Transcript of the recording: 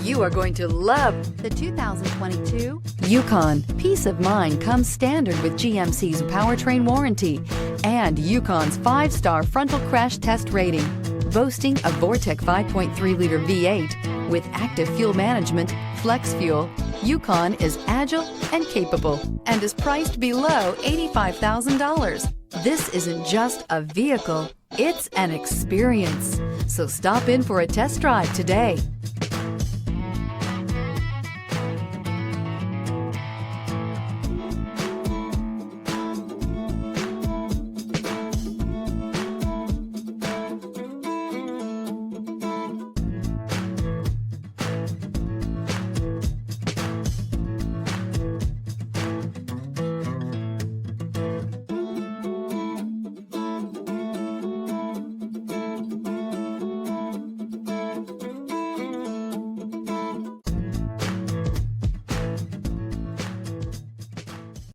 You are going to love the 2022 Yukon. Peace of mind comes standard with GMC's powertrain warranty and Yukon's 5-star frontal crash test rating. Boasting a Vortec 5.3-liter V8 with active fuel management, flex fuel, Yukon is agile and capable and is priced below $85,000. This isn't just a vehicle, it's an experience. So stop in for a test drive today.